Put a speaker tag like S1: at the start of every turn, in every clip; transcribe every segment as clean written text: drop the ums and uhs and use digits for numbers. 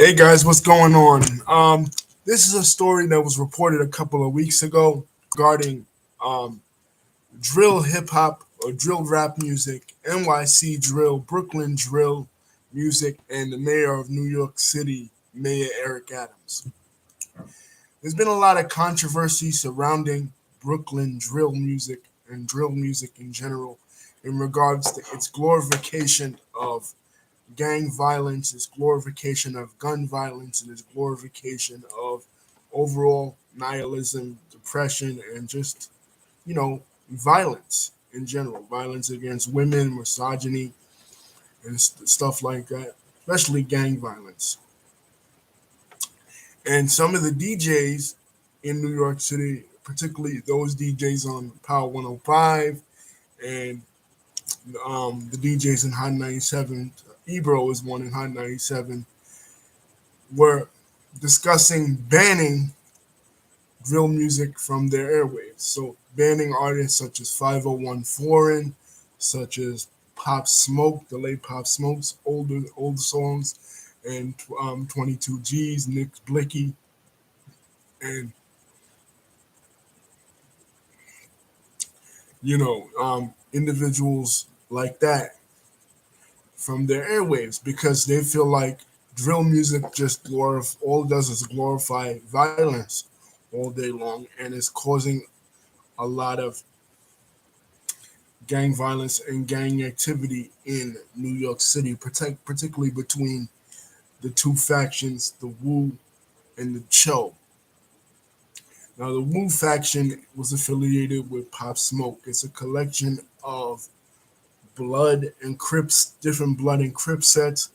S1: Hey guys, what's going on? This is a story that was reported a couple of weeks ago regarding um, drill hip hop or drill rap music, NYC drill, Brooklyn drill music, and the mayor of New York City, Mayor Eric Adams. There's been a lot of controversy surrounding Brooklyn drill music and drill music in general in regards to its glorification of gang violence, its glorification of gun violence, and its glorification of overall nihilism, depression, and just, violence in general. Violence against women, misogyny, and stuff like that, especially gang violence. And some of the DJs in New York City, particularly those DJs on Power 105 and the DJs in Hot 97, Ebro is one in Hot 97, were discussing banning drill music from their airwaves. So banning artists such as 501 Foreign, such as Pop Smoke, the late Pop Smoke's older songs, and 22 G's, Nick Blicky, and individuals like that from their airwaves because they feel like drill music just all it does is glorify violence all day long, and it's causing a lot of gang violence and gang activity in New York City, particularly between the two factions, the Wu and the Cho. Now, the Wu faction was affiliated with Pop Smoke. It's a collection of Blood and Crips, different Blood and Crip sets,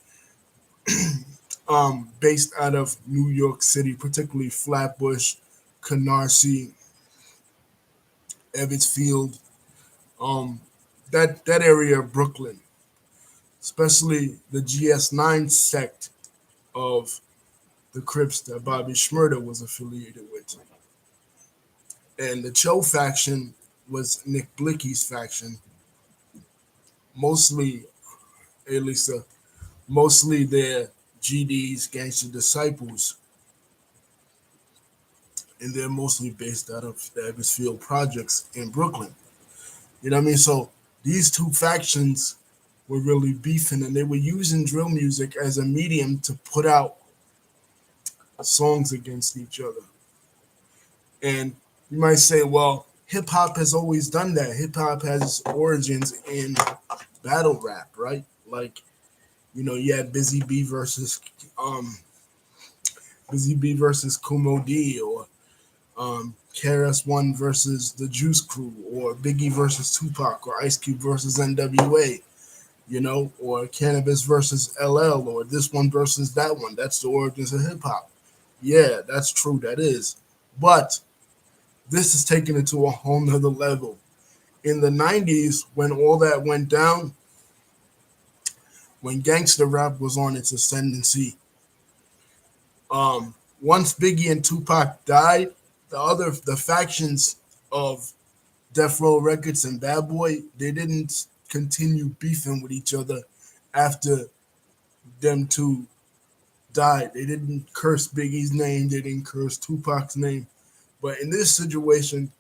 S1: based out of New York City, particularly Flatbush, Canarsie, Evansfield, um, that area of Brooklyn, especially the GS9 sect of the Crips that Bobby Shmurda was affiliated with. And the Cho faction was Nick Blicky's faction, mostly, at least mostly their GDs, Gangster Disciples, and they're mostly based out of the Evansfield projects in Brooklyn. You know what I mean? So these two factions were really beefing, and they were using drill music as a medium to put out songs against each other. And you might say, well, hip hop has always done that. Hip hop has its origins in battle rap, right? Like, you had Busy B versus Kumo D, or KRS-One versus the Juice Crew, or Biggie versus Tupac, or Ice Cube versus NWA, or Cannabis versus LL, or this one versus that one. That's the origins of hip hop. Yeah, that's true. That is. But this is taken it to a whole nother level. In the 90s, when all that went down, when gangster rap was on its ascendancy, once Biggie and Tupac died, the factions of Death Row Records and Bad Boy, they didn't continue beefing with each other after them two died. They didn't curse Biggie's name, they didn't curse Tupac's name. But in this situation,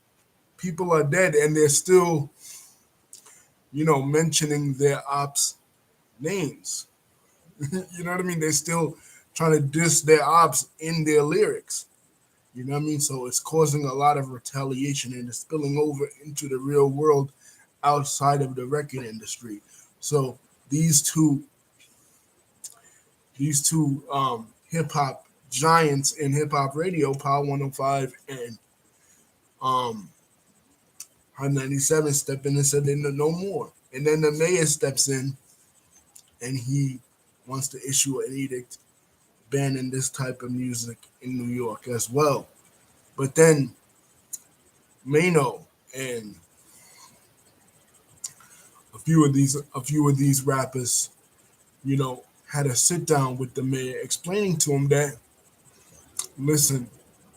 S1: people are dead and they're still, mentioning their ops names. You know what I mean? They're still trying to diss their ops in their lyrics. You know what I mean? So it's causing a lot of retaliation and it's spilling over into the real world outside of the record industry. So these two hip hop giants in hip hop radio, Power 105 and Hot 97, step in and said they know no more. And then the mayor steps in and he wants to issue an edict banning this type of music in New York as well. But then Mano and a few of these rappers, had a sit down with the mayor, explaining to him that, listen,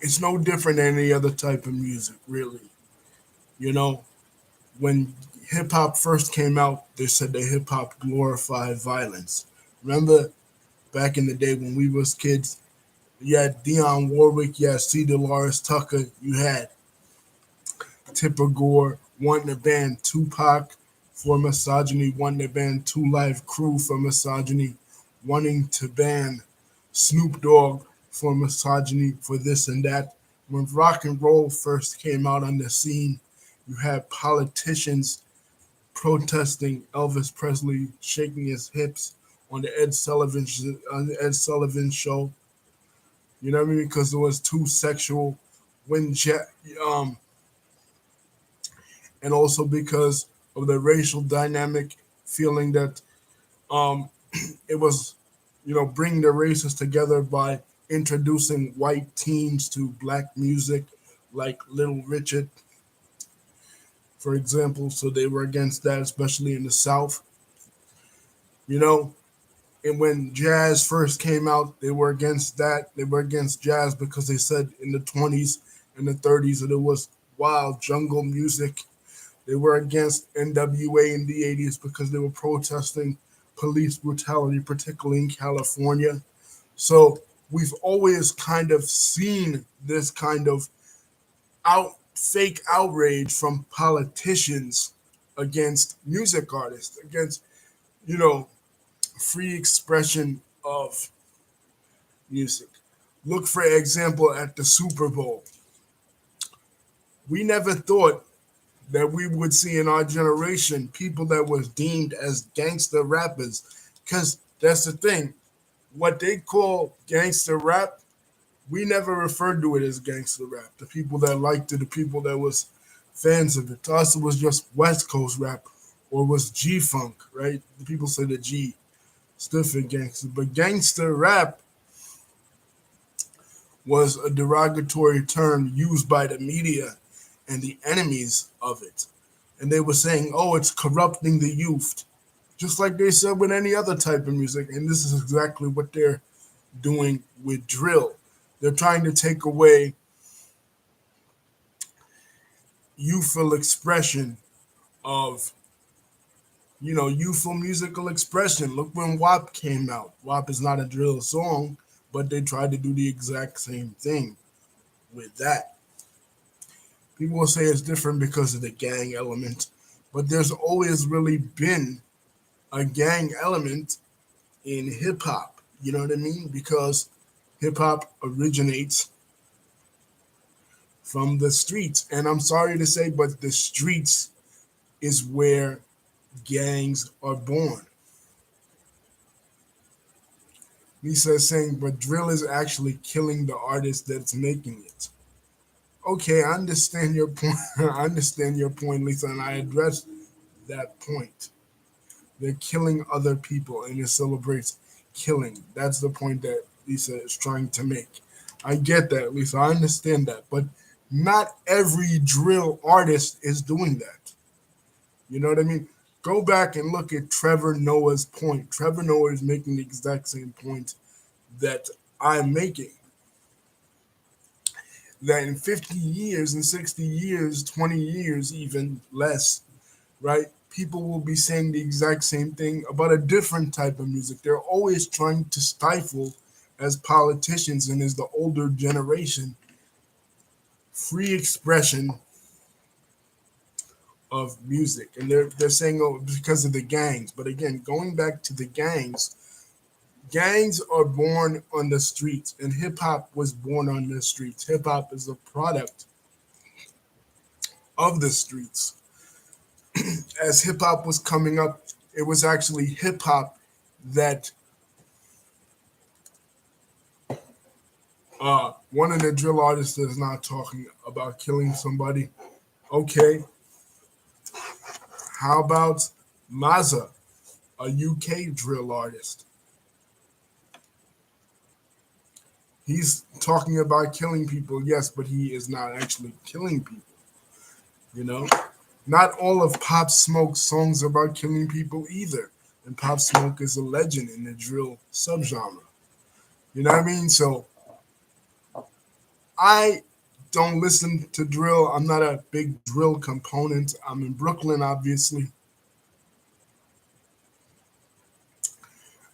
S1: it's no different than any other type of music, really. You know, when hip hop first came out, they said that hip hop glorified violence. Remember back in the day when we was kids. You had Dionne Warwick, you had C. Dolores Tucker, you had Tipper Gore, wanting to ban Tupac for misogyny, wanting to ban Two Live Crew for misogyny, wanting to ban Snoop Dogg for misogyny, for this and that. When rock and roll first came out on the scene, you had politicians protesting Elvis Presley shaking his hips on the Ed Sullivan show. You know what I mean? Because it was too sexual. When um, and also because of the racial dynamic, feeling that um, it was, bringing the races together by introducing white teens to black music, like Little Richard, for example. So they were against that, especially in the South. You know, and when jazz first came out, they were against that. They were against jazz because they said in the 20s and the 30s that it was wild jungle music. They were against NWA in the 80s because they were protesting police brutality, particularly in California. So we've always kind of seen this kind of fake outrage from politicians against music artists, against, you know, free expression of music. Look, for example, at the Super Bowl. We never thought that we would see in our generation people that was deemed as gangster rappers. Because that's the thing. What they call gangster rap, we never referred to it as gangster rap. The people that liked it, the people that was fans of it. To us, it was just West Coast rap or was G Funk, right? The people say the G stood for gangster. But gangster rap was a derogatory term used by the media and the enemies of it. And they were saying, oh, it's corrupting the youth, just like they said with any other type of music. And this is exactly what they're doing with drill. They're trying to take away youthful expression of, youthful musical expression. Look when WAP came out. WAP is not a drill song, but they tried to do the exact same thing with that. People will say it's different because of the gang element, but there's always really been a gang element in hip hop. You know what I mean? Because hip hop originates from the streets. And I'm sorry to say, but the streets is where gangs are born. Lisa is saying, but drill is actually killing the artist that's making it. Okay, I understand your point. I understand your point, Lisa, and I addressed that point. They're killing other people, and it celebrates killing. That's the point that Lisa is trying to make. I get that, Lisa. I understand that, but not every drill artist is doing that. You know what I mean? Go back and look at Trevor Noah's point. Trevor Noah is making the exact same point that I'm making. That in 50 years, in 60 years, 20 years, even less, right? People will be saying the exact same thing about a different type of music. They're always trying to stifle, as politicians and as the older generation, free expression of music. And they're saying, oh, because of the gangs. But again, going back to the gangs are born on the streets, and hip hop was born on the streets. Hip hop is a product of the streets. As hip hop was coming up, it was actually hip hop that one of the drill artists is not talking about killing somebody. Okay, how about Mazza, a UK drill artist? He's talking about killing people, yes, but he is not actually killing people. You know, not all of Pop Smoke's songs are about killing people either. And Pop Smoke is a legend in the drill subgenre. You know what I mean? So I don't listen to drill. I'm not a big drill component. I'm in Brooklyn, obviously.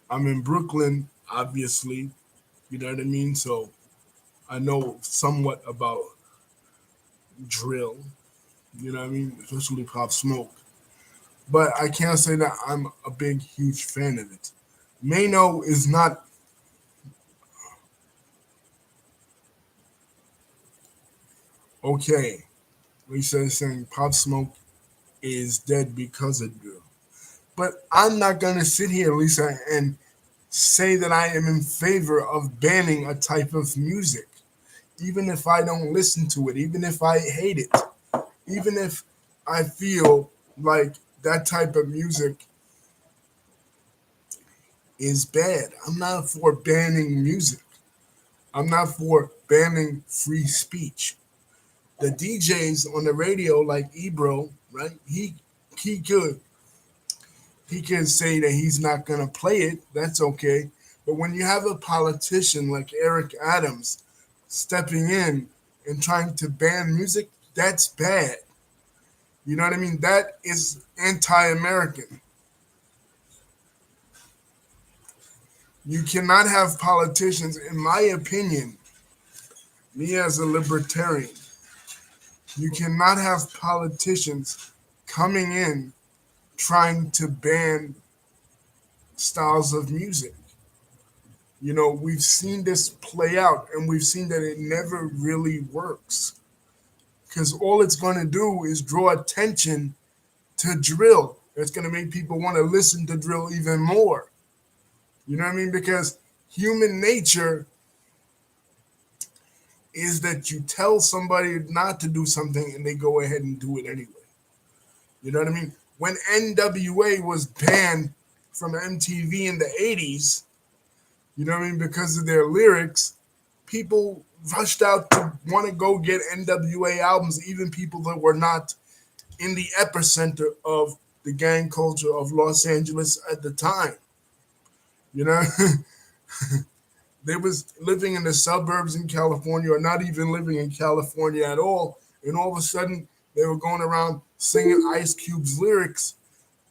S1: I'm in Brooklyn. obviously. You know what I mean? So I know somewhat about drill. You know what I mean? Especially Pop Smoke. But I can't say that I'm a big, huge fan of it. Mano is not okay. Lisa is saying Pop Smoke is dead because of drill. But I'm not gonna sit here, Lisa, and say that I am in favor of banning a type of music, even if I don't listen to it, even if I hate it, even if I feel like that type of music is bad. I'm not for banning music. I'm not for banning free speech. The DJs on the radio, like Ebro, right? He could he can say that he's not gonna play it. That's okay. But when you have a politician like Eric Adams stepping in and trying to ban music, that's bad. You know what I mean? That is anti-American. You cannot have politicians, in my opinion, me as a libertarian, you cannot have politicians coming in trying to ban styles of music. You know, we've seen this play out and we've seen that it never really works because all it's going to do is draw attention to drill. It's going to make people want to listen to drill even more. You know what I mean? Because human nature is that you tell somebody not to do something and they go ahead and do it anyway. You know what I mean? When NWA was banned from MTV in the 80s, you know what I mean, because of their lyrics, people rushed out to want to go get NWA albums, even people that were not in the epicenter of the gang culture of Los Angeles at the time. You know, they was living in the suburbs in California or not even living in California at all. And all of a sudden, they were going around singing Ice Cube's lyrics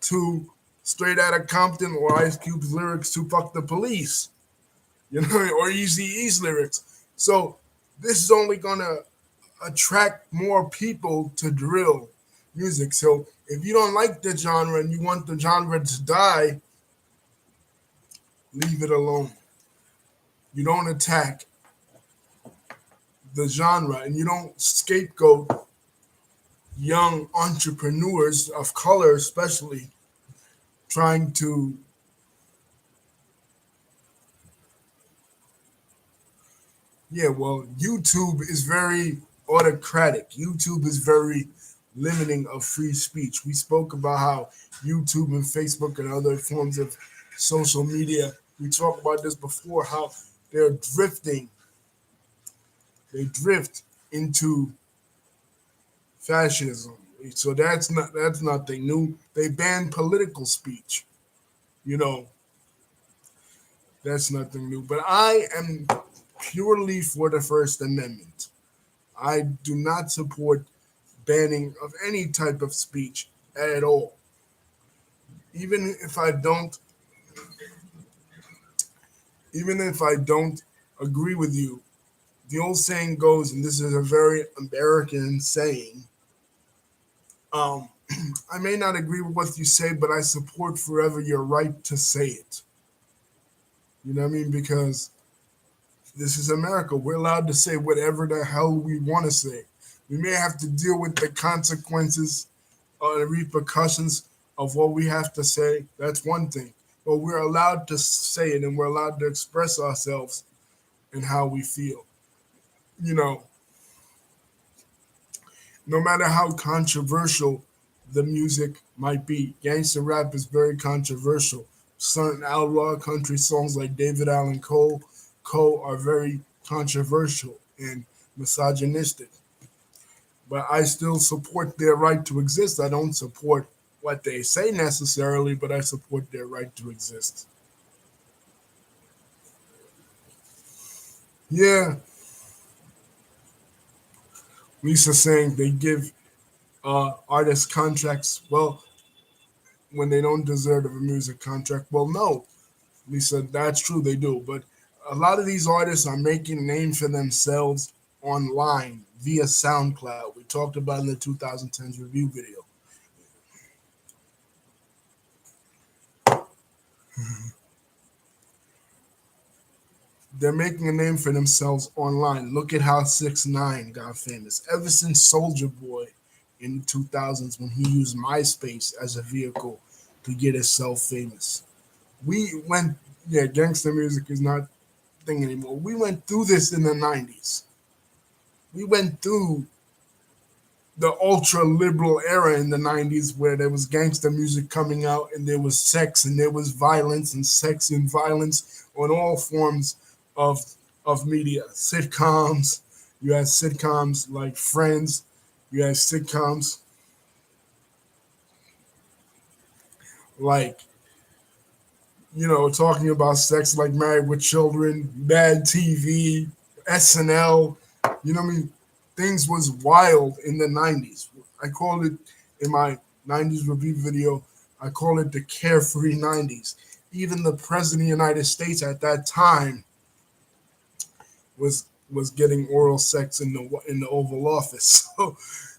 S1: to Straight Outta Compton or Ice Cube's lyrics to Fuck the Police, you know, or Easy E's lyrics. So this is only going to attract more people to drill music. So if you don't like the genre and you want the genre to die, leave it alone. You don't attack the genre and you don't scapegoat young entrepreneurs of color, especially trying to, yeah, well, YouTube is very autocratic. YouTube is very limiting of free speech. We spoke about how YouTube and Facebook and other forms of social media, we talked about this before, how they're drifting, they drift into fascism. So that's nothing new. They ban political speech. You know, that's nothing new. But I am purely for the First Amendment. I do not support banning of any type of speech at all. Even if I don't, even if I don't agree with you, the old saying goes, and this is a very American saying. Um, I may not agree with what you say, but I support forever your right to say it. You know what I mean? Because this is America. We're allowed to say whatever the hell we want to say. We may have to deal with the consequences or the repercussions of what we have to say. That's one thing. But we're allowed to say it and we're allowed to express ourselves and how we feel. You know, no matter how controversial the music might be, gangster rap is very controversial. Certain outlaw country songs like David Allen Cole are very controversial and misogynistic. But I still support their right to exist. I don't support what they say necessarily, but I support their right to exist. Yeah, Lisa saying they give artists contracts. Well, when they don't deserve a music contract. Well, no. Lisa, that's true, they do. But a lot of these artists are making a name for themselves online via SoundCloud. We talked about in the 2010s review video. They're making a name for themselves online. Look at how 6ix9ine got famous. Ever since Soldier Boy in the 2000s, when he used MySpace as a vehicle to get himself famous. We went, yeah, gangster music is not a thing anymore. We went through this in the 90s. We went through the ultra liberal era in the 90s where there was gangster music coming out and there was sex and there was violence and sex and violence on all forms of media. Sitcoms, you had sitcoms like Friends, you had sitcoms like, talking about sex like Married with Children, Bad TV, SNL. You know what I mean? Things was wild in the 90s. I called it in my 90s review video, I call it the carefree 90s. Even the president of the United States at that time was getting oral sex in the Oval Office.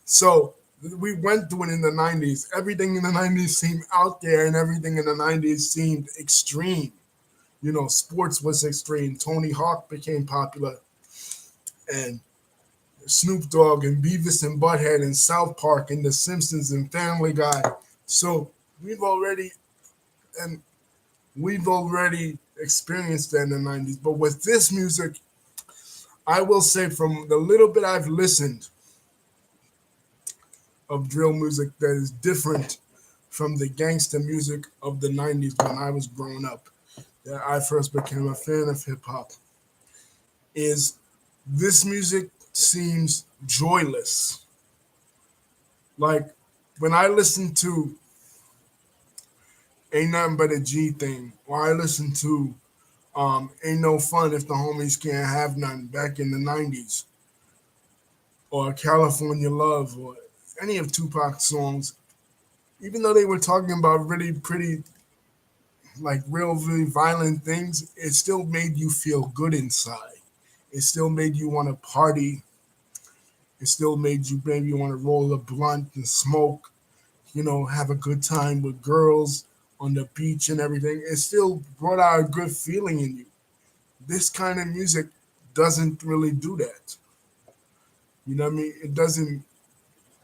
S1: So we went through it in the 90s. Everything in the 90s seemed out there and everything in the 90s seemed extreme. Sports was extreme. Tony Hawk became popular, and Snoop Dogg and Beavis and Butthead and South Park and The Simpsons and Family Guy. So we've already and we've already experienced that in the 90s. But with this music, I will say from the little bit I've listened of drill music that is different from the gangster music of the 90s when I was growing up, that I first became a fan of hip hop, is this music seems joyless. Like when I listen to Ain't Nothing But a G Thing, or I listen to Ain't No Fun If the Homies Can't Have None back in the 90s, or California Love, or any of Tupac's songs, even though they were talking about really pretty, like really violent things, it still made you feel good inside. It still made you want to party. It still made you maybe want to roll a blunt and smoke, have a good time with girls on the beach and everything. It still brought out a good feeling in you. This kind of music doesn't really do that. You know what I mean? It doesn't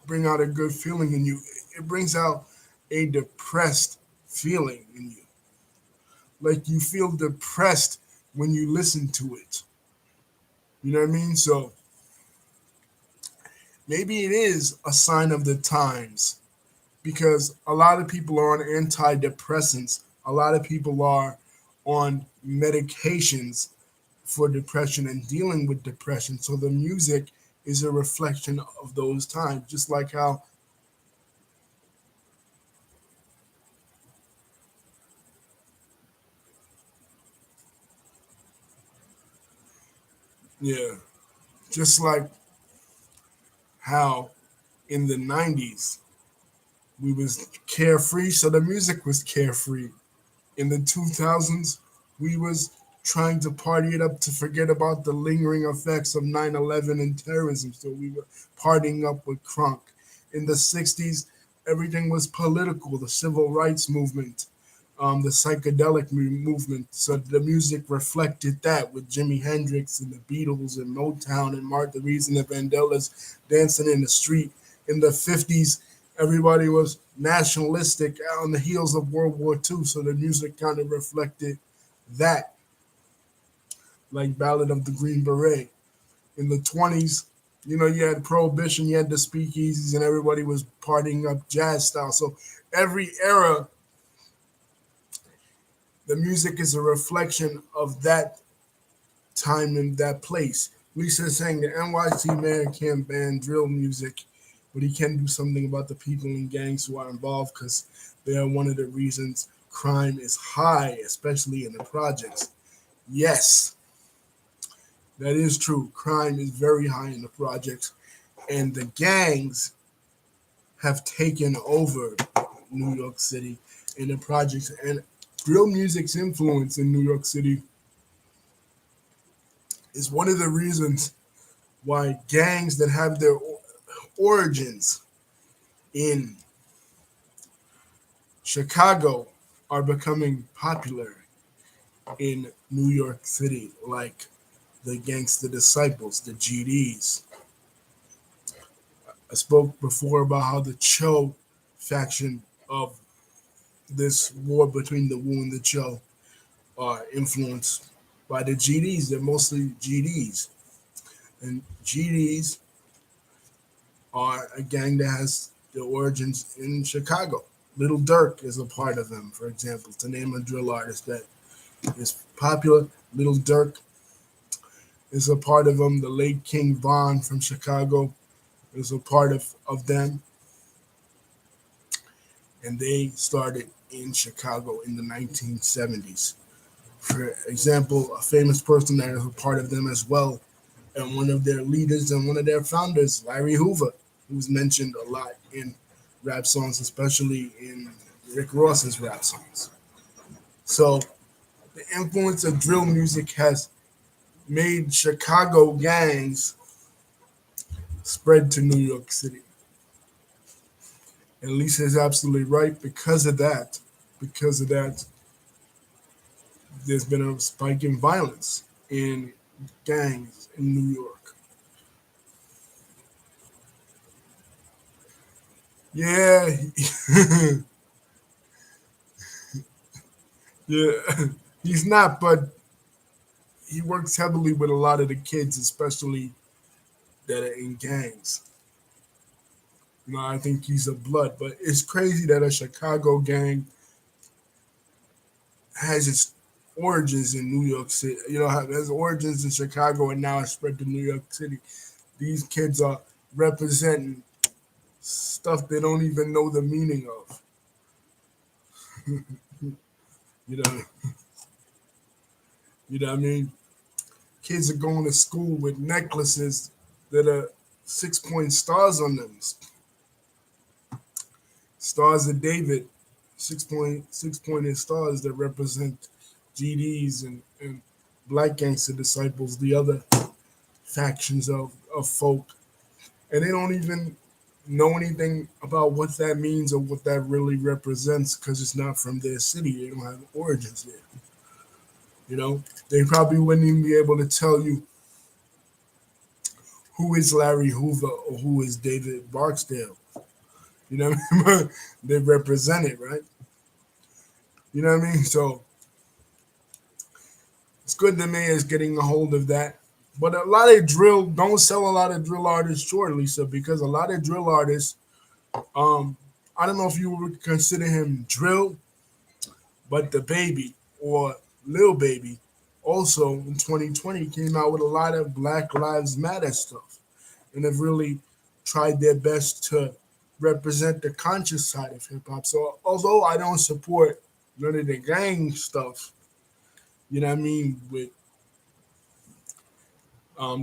S1: bring out a good feeling in you. It brings out a depressed feeling in you. Like you feel depressed when you listen to it. You know what I mean? So maybe it is a sign of the times because a lot of people are on antidepressants. A lot of people are on medications for depression and dealing with depression. So the music is a reflection of those times, just like how, yeah, just like how in the 90s we was carefree, so the music was carefree. In the 2000s, we was trying to party it up to forget about the lingering effects of 9/11 and terrorism. So we were partying up with crunk. In the 60s, everything was political, the civil rights movement, the psychedelic movement. So the music reflected that with Jimi Hendrix and the Beatles and Motown and Martha Reeves and the Vandellas dancing in the street. In the 50s, everybody was nationalistic on the heels of World War II. So the music kind of reflected that, like Ballad of the Green Beret. In the 20s, you had Prohibition, you had the speakeasies, and everybody was partying up jazz style. So every era, the music is a reflection of that time and that place. Lisa is saying the NYC mayor can't ban drill music, but he can do something about the people in gangs who are involved because they are one of the reasons crime is high, especially in the projects. Yes, that is true. Crime is very high in the projects, and the gangs have taken over New York City in the projects. And Drill music's influence in New York City is one of the reasons why gangs that have their origins in Chicago are becoming popular in New York City, like the Gangster Disciples, the GDs. I spoke before about how the Cho faction of this war between the Wu and the Cho are influenced by the GDs. They're mostly GDs. And GDs are a gang that has their origins in Chicago. Little Dirk is a part of them, for example, to name a drill artist that is popular. Little Dirk is a part of them. The late King Von from Chicago is a part of them. And they started in Chicago in the 1970s. For example, a famous person that is a part of them as well, and one of their leaders and one of their founders, Larry Hoover, who's mentioned a lot in rap songs, especially in Rick Ross's rap songs. So the influence of drill music has made Chicago gangs spread to New York City. And Lisa is absolutely right. Because of that, there's been a spike in violence in gangs in New York. Yeah, yeah, he's not, but he works heavily with a lot of the kids, especially that are in gangs. I think he's a blood, but it's crazy that a Chicago gang has its origins in New York City. Has origins in Chicago and now it's spread to New York City. These kids are representing stuff they don't even know the meaning of. You know, you know what I mean? Kids are going to school with necklaces that are 6-point stars on them. Stars of David, six pointed stars that represent GDs and black gangster disciples, the other factions of folk. And they don't even know anything about what that means or what that really represents because it's not from their city. They don't have origins there. They probably wouldn't even be able to tell you who is Larry Hoover or who is David Barksdale. You know what I mean? They represent it, right? You know what I mean? So it's good the mayor is getting a hold of that. But a lot of drill don't sell a lot of drill artists short, Lisa, because a lot of drill artists, I don't know if you would consider him drill, but the baby or Lil Baby also in 2020 came out with a lot of Black Lives Matter stuff and have really tried their best to represent the conscious side of hip hop. So although I don't support none of the gang stuff, you know what I mean, with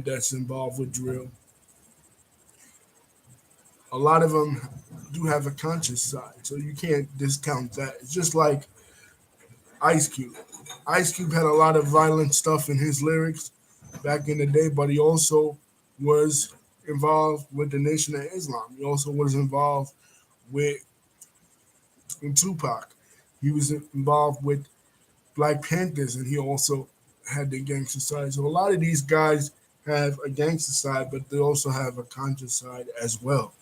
S1: that's involved with drill, a lot of them do have a conscious side. So you can't discount that. It's just like Ice Cube. Ice Cube had a lot of violent stuff in his lyrics back in the day, but he also was involved with the Nation of Islam. He also was involved with Tupac. He was involved with Black Panthers, and he also had the gangster side. So a lot of these guys have a gangster side, but they also have a conscious side as well.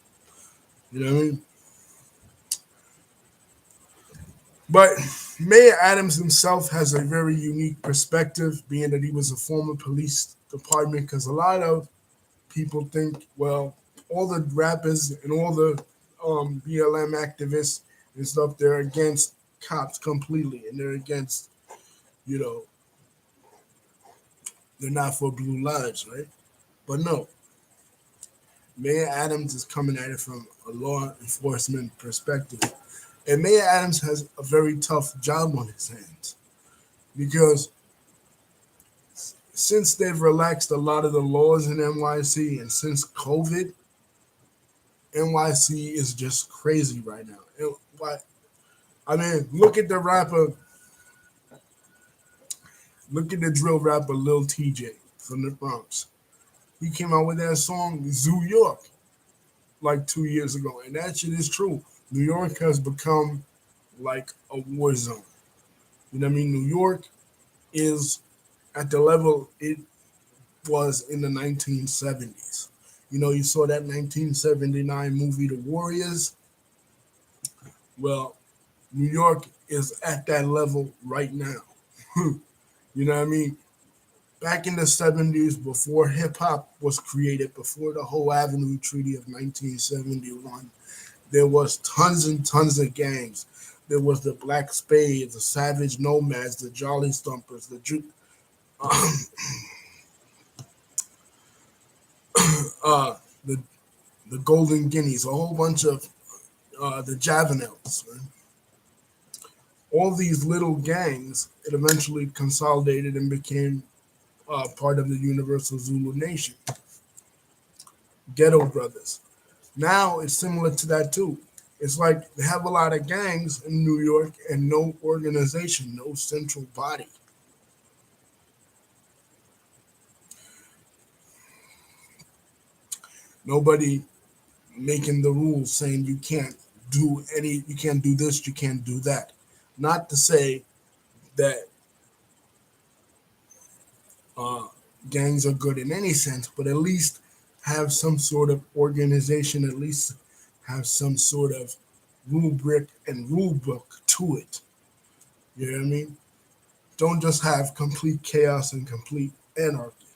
S1: You know what I mean? But Mayor Adams himself has a very unique perspective, being that he was a former police department, because a lot of people think, well, all the rappers and all the BLM activists and stuff, they're against cops completely, and they're against, you know, they're not for blue lives, right? But no, Mayor Adams is coming at it from a law enforcement perspective. And Mayor Adams has a very tough job on his hands because since they've relaxed a lot of the laws in NYC and since COVID, NYC is just crazy right now. I mean, look at the rapper Look at the drill rapper Lil TJ from the Bronx. He came out with that song Zoo York like 2 years ago, and that shit is true. New York has become like a war zone. You know what I mean? New York is at the level it was in the 1970s. You know, you saw that 1979 movie, The Warriors. Well, New York is at that level right now. You know what I mean? Back in the 70s, before hip hop was created, before the whole Avenue Treaty of 1971, there was tons and tons of gangs. There was the Black Spades, the Savage Nomads, the Jolly Stompers, uh, the the Golden Guineas, a whole bunch of the Javanels. Man. All these little gangs, it eventually consolidated and became part of the Universal Zulu Nation, Ghetto Brothers. Now it's similar to that too. It's like they have a lot of gangs in New York and no organization, no central body. Nobody making the rules saying you can't do this, you can't do that. Not to say that uh, gangs are good in any sense, but at least have some sort of organization, at least have some sort of rubric and rule book to it. You know what I mean? Don't just have complete chaos and complete anarchy.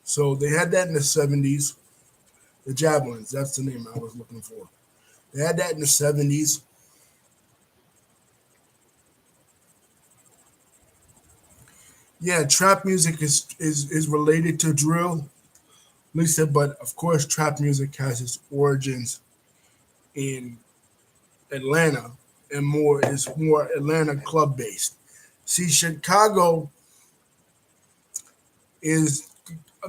S1: So they had that in the 70s. The Javelins, that's the name I was looking for. They had that in the 70s. Yeah, trap music is related to drill, Lisa, but of course, trap music has its origins in Atlanta and more is more Atlanta club based. See, Chicago is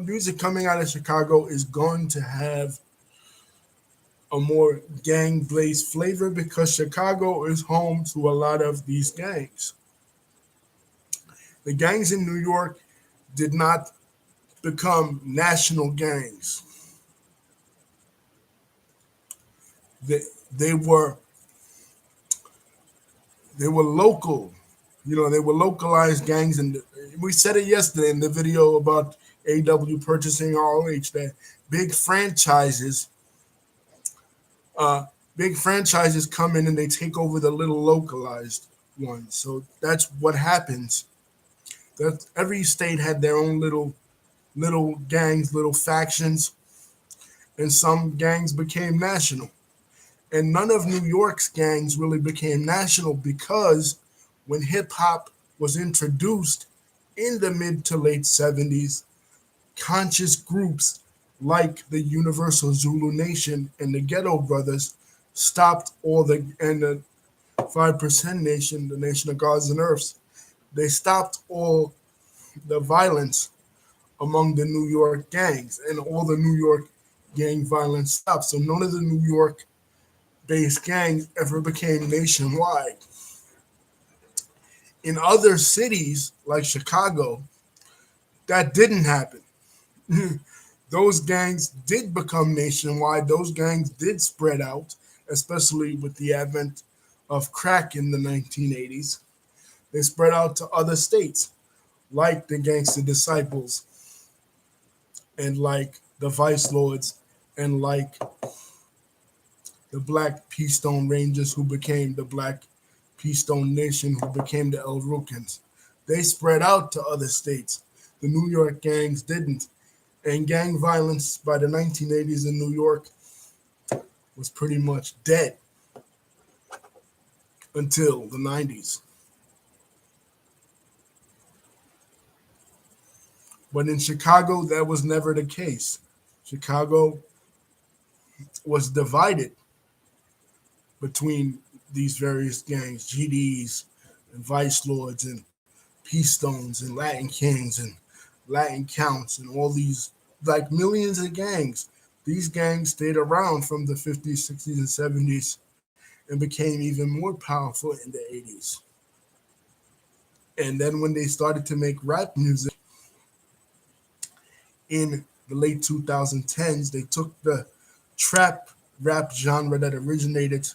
S1: music coming out of Chicago is going to have a more gang based flavor because Chicago is home to a lot of these gangs. The gangs in New York did not become national gangs. They, they were they were local. You know, they were localized gangs, and we said it yesterday in the video about AW purchasing ROH that big franchises, uh, big franchises come in and they take over the little localized ones. So that's what happens. That every state had their own little gangs, little factions, and some gangs became national. And none of New York's gangs really became national because when hip hop was introduced in the mid to late 70s, conscious groups like the Universal Zulu Nation and the Ghetto Brothers stopped all the and the 5% Nation, the Nation of Gods and Earths, they stopped all the violence among the New York gangs and all the New York gang violence stopped. So none of the New York based gangs ever became nationwide. In other cities like Chicago, that didn't happen. Those gangs did become nationwide. Those gangs did spread out, especially with the advent of crack in the 1980s. They spread out to other states, like the Gangster Disciples, and like the Vice Lords, and like the Black Keystone Rangers, who became the Black Keystone Nation, who became the El Rukins. They spread out to other states. The New York gangs didn't. And gang violence by the 1980s in New York was pretty much dead until the 90s. But in Chicago, that was never the case. Chicago was divided between these various gangs, GDs and Vice Lords and Peace Stones and Latin Kings and Latin Counts and all these like millions of gangs. These gangs stayed around from the 50s, 60s, and 70s and became even more powerful in the 80s. And then when they started to make rap music in the late 2010s, they took the trap rap genre that originated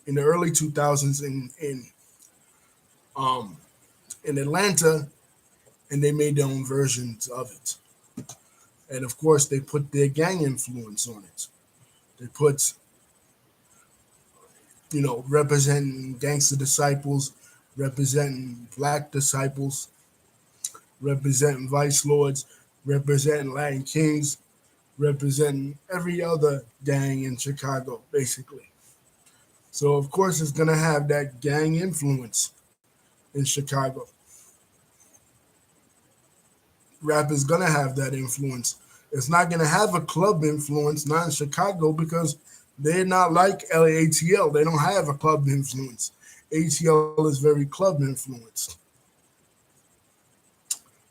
S1: in the early 2000s um, in Atlanta, and they made their own versions of it. And of course, they put their gang influence on it. They put, representing gangster disciples, representing black disciples, representing vice lords, representing Latin kings, representing every other gang in Chicago, basically. So of course, it's gonna have that gang influence in Chicago. Rap is gonna have that influence. It's not gonna have a club influence, not in Chicago, because they're not like ATL. They don't have a club influence. ATL is very club influenced.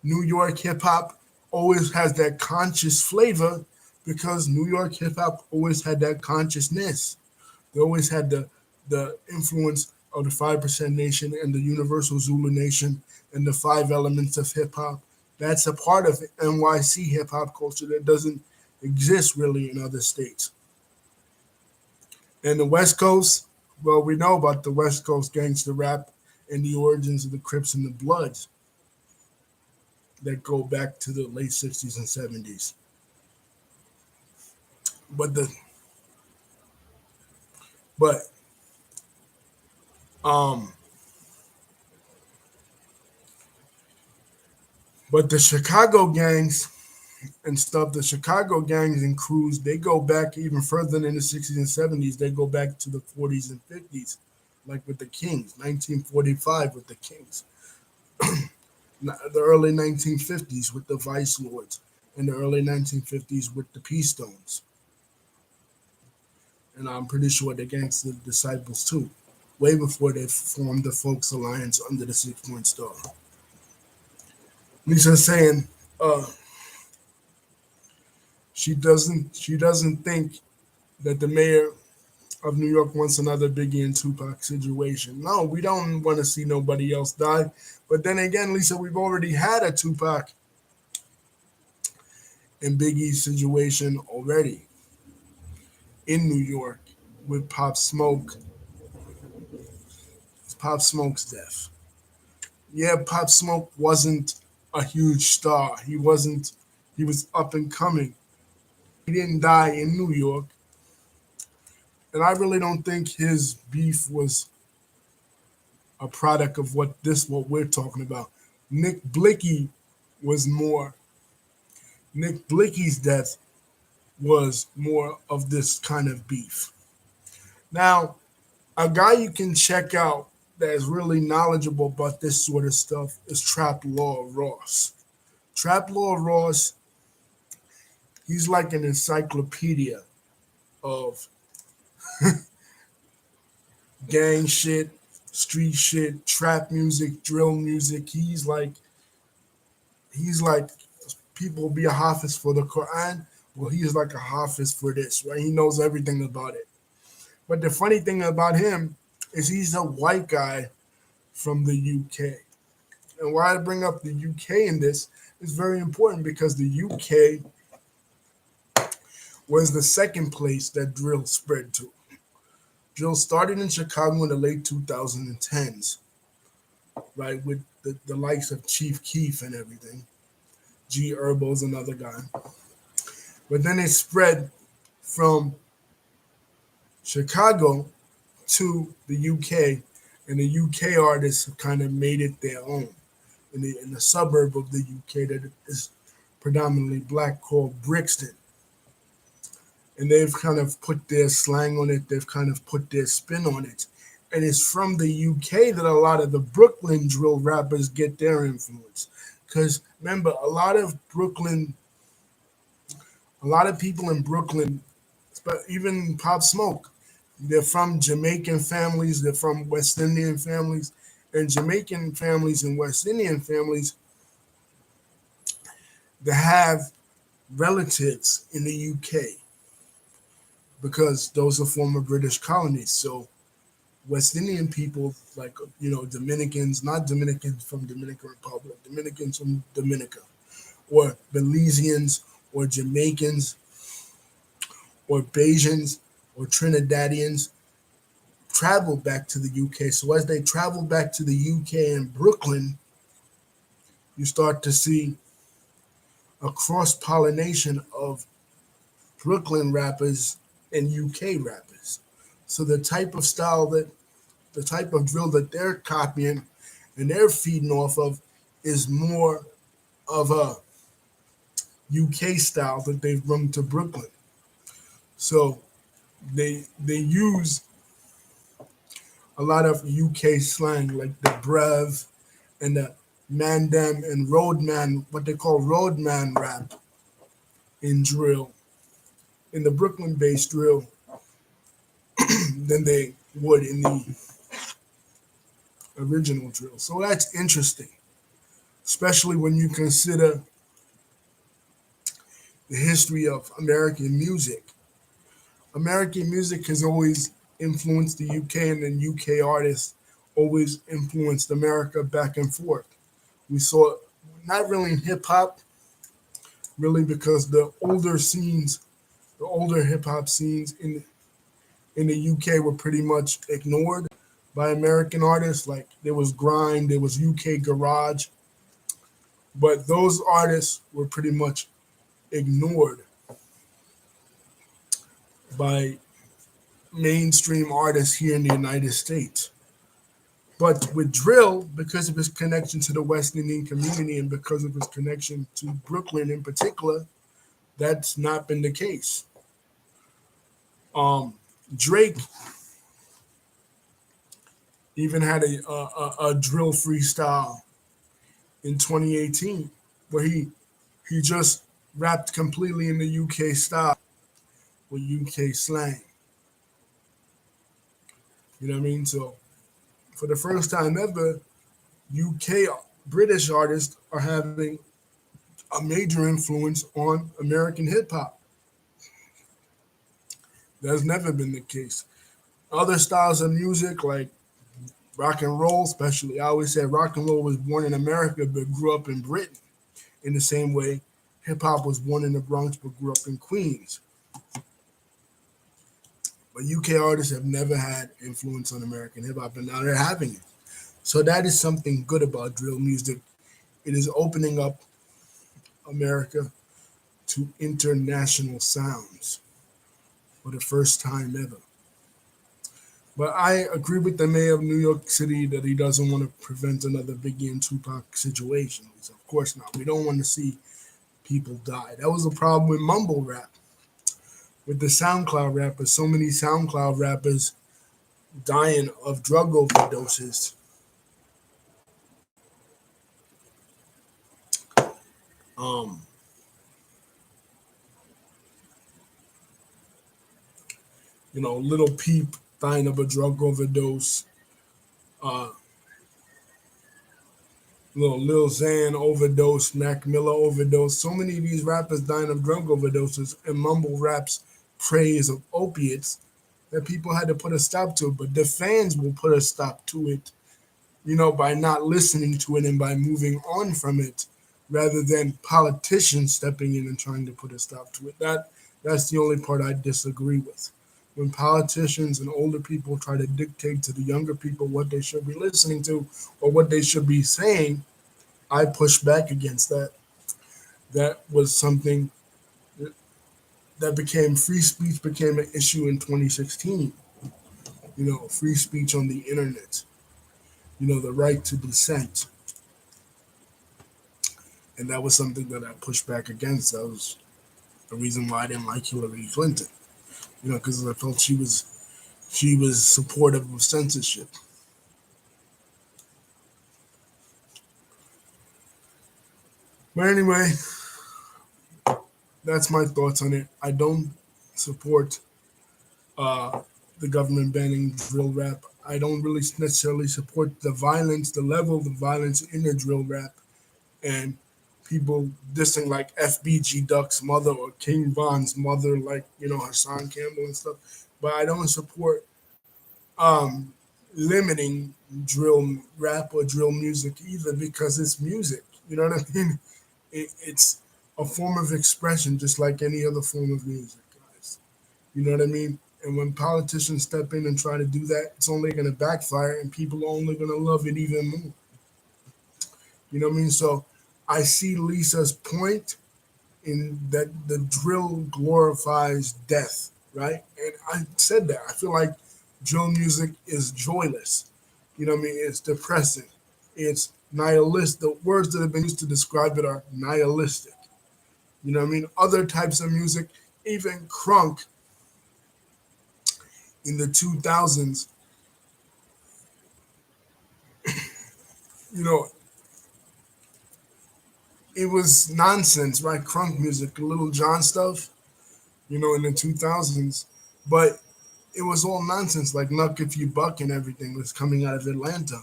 S1: New York hip hop always has that conscious flavor because New York hip hop always had that consciousness. They always had the influence of the 5% Nation and the Universal Zulu Nation and the five elements of hip hop. That's a part of NYC hip hop culture that doesn't exist really in other states. And the West Coast, well, we know about the West Coast gangster rap and the origins of the Crips and the Bloods that go back to the late 60s and 70s. But the but um but the Chicago gangs and stuff, the Chicago gangs and crews, they go back even further than the 60s and 70s. They go back to the 40s and 50s, like with the Kings, 1945 with the Kings, the early 1950s with the Vice Lords, and the early 1950s with the P Stones. And I'm pretty sure the Gangster Disciples too, way before they formed the Folks Alliance under the 6 Point Star. Lisa's saying uh, she doesn't think that the mayor of New York wants another Biggie and Tupac situation. No, we don't want to see nobody else die. But then again, Lisa, we've already had a Tupac and Biggie situation already in New York with Pop Smoke's death. Yeah, Pop Smoke wasn't a huge star. He was up and coming. He didn't die in New York. And I really don't think his beef was a product of what we're talking about. Nick Blicky was more Nick Blicky's death was more of this kind of beef. Now, a guy you can check out that is really knowledgeable about this sort of stuff is Trap Law Ross. Trap Law Ross, he's like an encyclopedia of gang shit, street shit, trap music, drill music. He's like people be a hafiz for the Quran. Well, he is like a hafiz for this, right? He knows everything about it. But the funny thing about him is he's a white guy from the UK. And why I bring up the UK in this is very important because the UK was the second place that drill spread to. Drill started in Chicago in the late 2010s, right, with the likes of Chief Keef and everything. G Herbo's another guy. But then it spread from Chicago to the UK, and the UK artists have kind of made it their own in the suburb of the UK that is predominantly black called Brixton. And they've kind of put their slang on it, they've kind of put their spin on it. And it's from the UK that a lot of the Brooklyn drill rappers get their influence. Because remember, a lot of people in Brooklyn, but even Pop Smoke, they're from Jamaican families, they're from West Indian families, and Jamaican families and West Indian families that have relatives in the UK because those are former British colonies. So West Indian people, like Dominicans, not Dominicans from Dominican Republic, Dominicans from Dominica, or Belizeans, or Jamaicans, or Bajans, or Trinidadians, traveled back to the UK. So as they traveled back to the UK and Brooklyn, you start to see a cross pollination of Brooklyn rappers and UK rappers. So the type of drill that they're copying and they're feeding off of is more of a UK style that they've brought to Brooklyn. So they use a lot of UK slang like the brev and the mandem and roadman, what they call roadman rap in drill, in the Brooklyn based drill, than they would in the original drill. So that's interesting, especially when you consider the history of American music. American music has always influenced the UK, and then UK artists always influenced America back and forth. We saw not really in hip hop, really because the older hip hop scenes in the UK were pretty much ignored by American artists. Like there was grime, there was UK garage, but those artists were pretty much ignored by mainstream artists here in the United States. But with drill, because of his connection to the West Indian community and because of his connection to Brooklyn in particular, that's not been the case. Um, Drake even had a drill freestyle in 2018 where he just rapped completely in the UK style with UK slang. You know what I mean? So for the first time ever, UK British artists are having a major influence on American hip hop. That's never been the case. Other styles of music like rock and roll, especially, I always say rock and roll was born in America but grew up in Britain. In the same way, hip hop was born in the Bronx but grew up in Queens. But UK artists have never had influence on American hip hop, and now they're having it. So that is something good about drill music. It is opening up America to international sounds for the first time ever. But I agree with the mayor of New York City that he doesn't want to prevent another Biggie and Tupac situation. So of course not. We don't want to see people die. That was a problem with mumble rap, with the SoundCloud rappers. So many SoundCloud rappers dying of drug overdoses. Um, Little Peep dying of a drug overdose. Uh, Lil Xan overdose, Mac Miller overdose. So many of these rappers dying of drug overdoses and mumble raps praise of opiates that people had to put a stop to. But the fans will put a stop to it, by not listening to it and by moving on from it, rather than politicians stepping in and trying to put a stop to it. That's the only part I disagree with. When politicians and older people try to dictate to the younger people what they should be listening to or what they should be saying, I push back against that. That was something that became free speech became an issue in 2016. Free speech on the internet. The right to dissent, and that was something that I pushed back against. That was the reason why I didn't like Hillary Clinton. Because I felt she was supportive of censorship. But anyway, that's my thoughts on it. I don't support uh, the government banning drill rap. I don't really necessarily support the violence, the level of the violence in the drill rap, and people dissing like FBG Duck's mother or King Von's mother, like Hassan Campbell and stuff. But I don't support um, limiting drill rap or drill music either because it's music. You know what I mean? It's a form of expression just like any other form of music, guys. You know what I mean? And when politicians step in and try to do that, it's only going to backfire and people are only going to love it even more. You know what I mean? So I see Lisa's point in that the drill glorifies death, right? And I said that. I feel like drill music is joyless. You know what I mean? It's depressing. It's nihilist. The words that have been used to describe it are nihilistic. You know what I mean? Other types of music, even crunk in the 2000s, you know, it was nonsense, right? Crunk music, Little John stuff, in the 2000s. But it was all nonsense, like Nuck If You Buck and everything was coming out of Atlanta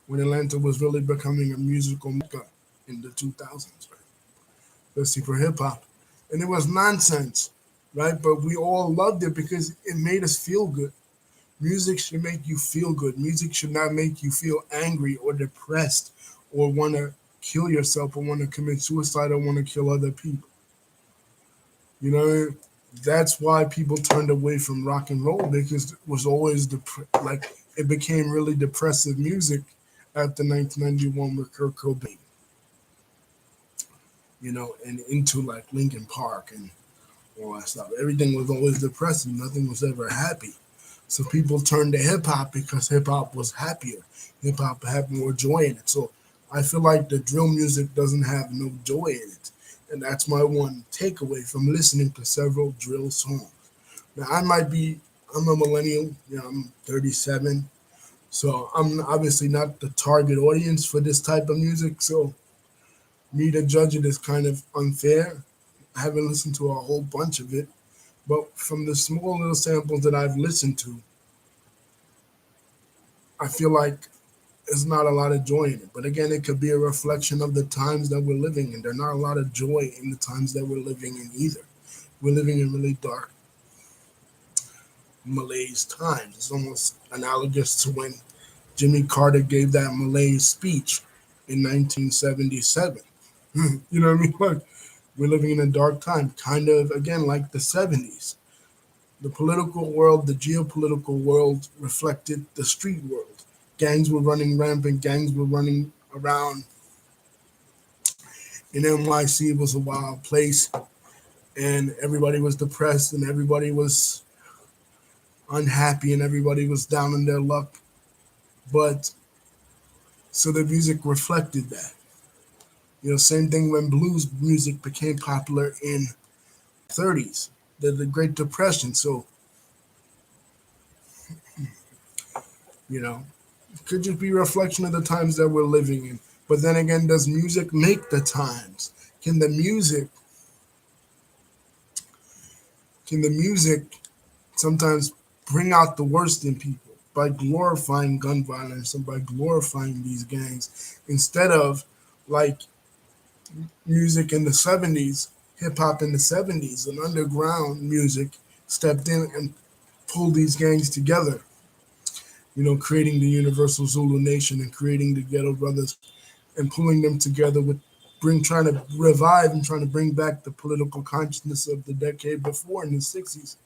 S1: when Atlanta was really becoming a musical mecca in the 2000s, right? Especially for hip hop. And it was nonsense, right? But we all loved it because it made us feel good. Music should make you feel good. Music should not make you feel angry or depressed or want to kill yourself or want to commit suicide or want to kill other people. You know, that's why people turned away from rock and roll because it was always like it became really depressive music after 1991 with Kurt Cobain, and into like Linkin Park and all that stuff. Everything was always depressing. Nothing was ever happy. So people turned to hip hop because hip hop was happier. Hip hop had more joy in it. So I feel like the drill music doesn't have no joy in it. And that's my one takeaway from listening to several drill songs. Now I'm a millennial, I'm 37. So I'm obviously not the target audience for this type of music. So me to judge it is kind of unfair. I haven't listened to a whole bunch of it. But from the small little samples that I've listened to, I feel like there's not a lot of joy in it. But again, it could be a reflection of the times that we're living in. There's not a lot of joy in the times that we're living in either. We're living in really dark malaise times. It's almost analogous to when Jimmy Carter gave that malaise speech in 1977. You know what I mean? Like, we're living in a dark time, kind of, again, like the 70s. The political world, the geopolitical world reflected the street world. Gangs were running rampant, gangs were running around. In NYC, it was a wild place, and everybody was depressed, and everybody was unhappy, and everybody was down in their luck. But so the music reflected that. Same thing when blues music became popular in 30s, the Great Depression. So, you know, it could just be a reflection of the times that we're living in. But then again, does music make the times? Can the music can the music sometimes bring out the worst in people by glorifying gun violence and by glorifying these gangs instead of like music in the 70s, hip hop in the 70s, and underground music stepped in and pulled these gangs together, creating the Universal Zulu Nation and creating the Ghetto Brothers and pulling them together with trying to revive and trying to bring back the political consciousness of the decade before in the 60s,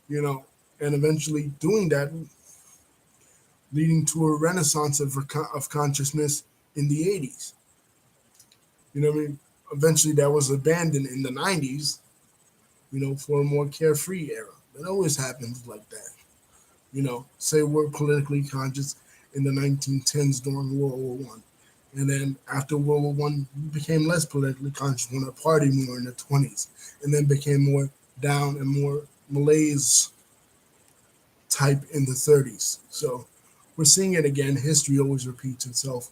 S1: and eventually doing that, leading to a renaissance of consciousness in the 80s. You know what I mean? Eventually that was abandoned in the 90s, for a more carefree era. It always happens like that. Say we're politically conscious in the 1910s during World War One. And then after World War One, we became less politically conscious, when to party more in the 20s, and then became more down and more malaise type in the 30s. So we're seeing it again. History always repeats itself.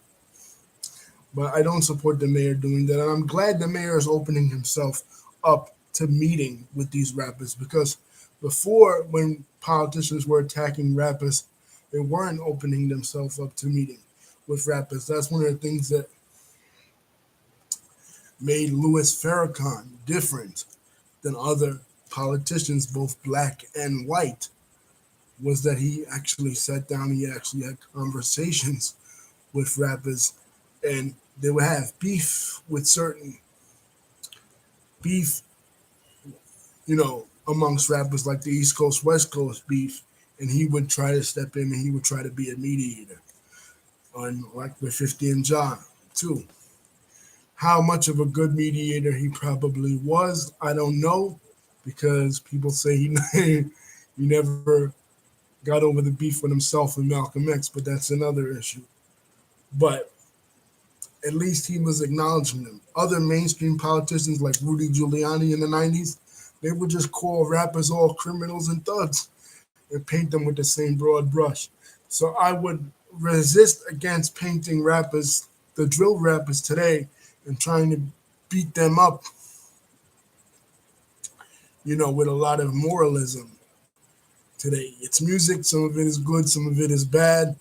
S1: But I don't support the mayor doing that. And I'm glad the mayor is opening himself up to meeting with these rappers because before, when politicians were attacking rappers, they weren't opening themselves up to meeting with rappers. That's one of the things that made Louis Farrakhan different than other politicians, both black and white. was that he actually sat down, he actually had conversations with rappers, and they would have beef with certain beef, amongst rappers like the East Coast West Coast beef, and he would try to step in and he would try to be a mediator on like with 50 and John too. How much of a good mediator he probably was, I don't know, because people say he he never got over the beef with himself and Malcolm X, but that's another issue. But at least he was acknowledging them. Other mainstream politicians like Rudy Giuliani in the 90s, they would just call rappers all criminals and thugs and paint them with the same broad brush. So I would resist against painting rappers, the drill rappers today, and trying to beat them up, with a lot of moralism today. It's music, some of it is good, some of it is bad,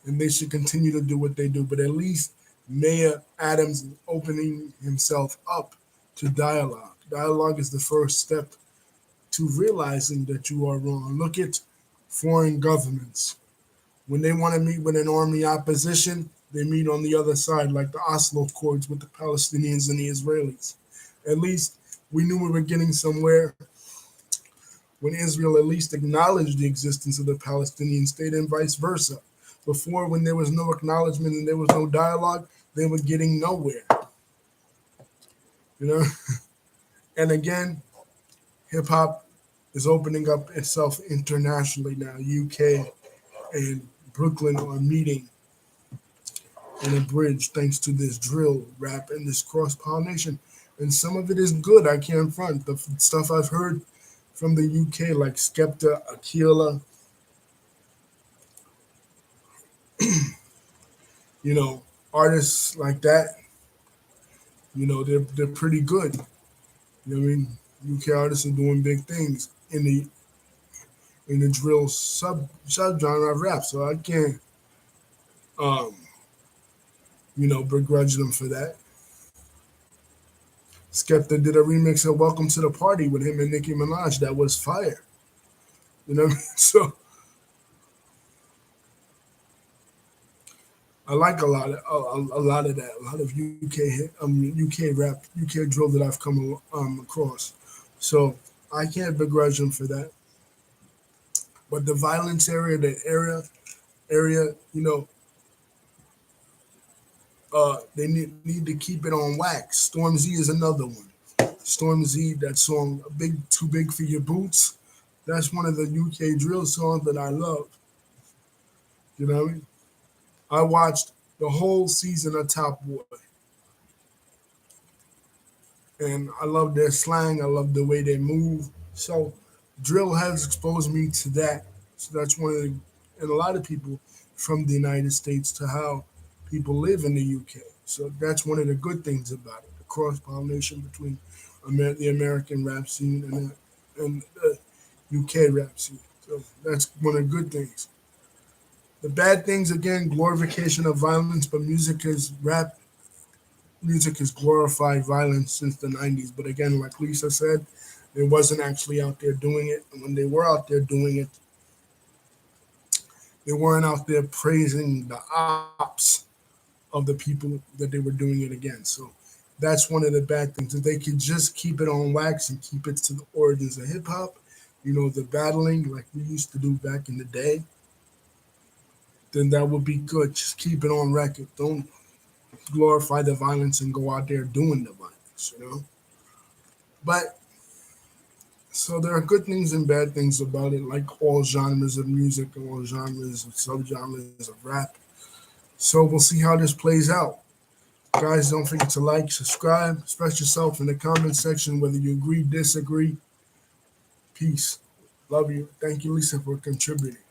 S1: and they should continue to do what they do. But at least Mayor Adams is opening himself up to dialogue. Dialogue is the first step to realizing that you are wrong. Look at foreign governments. When they want to meet with an army opposition, they meet on the other side, like the Oslo Accords with the Palestinians and the Israelis. At least we knew we were getting somewhere when Israel at least acknowledged the existence of the Palestinian state and vice versa. Before, when there was no acknowledgement and there was no dialogue, they were getting nowhere. You know? And again, hip hop is opening up itself internationally now. UK and Brooklyn are meeting in a bridge thanks to this drill rap and this cross pollination. And some of it is good, I can't front. The stuff I've heard from the UK, like Skepta, Aquila, artists like that, they're pretty good. You know what I mean? UK artists are doing big things in the drill subgenre of rap. So I can't um, begrudge them for that. Skepta did a remix of Welcome to the Party with him and Nicki Minaj. That was fire. You know what I mean? So I like a lot of that, a lot of UK rap, UK drill that I've come across. So I can't begrudge them for that. But the violence area, area, they need to keep it on wax. Storm Z is another one. Storm Z, that song, "Big Too Big for Your Boots." That's one of the UK drill songs that I love. You know what I mean? I watched the whole season of Top Boy, and I love their slang. I love the way they move. So drill has exposed me to that. So that's one of the, and a lot of people from the United States to how people live in the UK. So that's one of the good things about it, the cross pollination between the American rap scene and the UK rap scene. So that's one of the good things. The bad things, again, glorification of violence, but music has glorified violence since the 90s. But again, like Lisa said, they wasn't actually out there doing it. And when they were out there doing it, they weren't out there praising the ops of the people that they were doing it against. So that's one of the bad things. If they could just keep it on wax and keep it to the origins of hip hop, the battling like we used to do back in the day, then that would be good. Just keep it on record. Don't glorify the violence and go out there doing the violence. But so there are good things and bad things about it, like all genres of music and all genres of subgenres of rap. So we'll see how this plays out. Guys, don't forget to like, subscribe, express yourself in the comment section whether you agree, disagree. Peace. Love you. Thank you, Lisa, for contributing.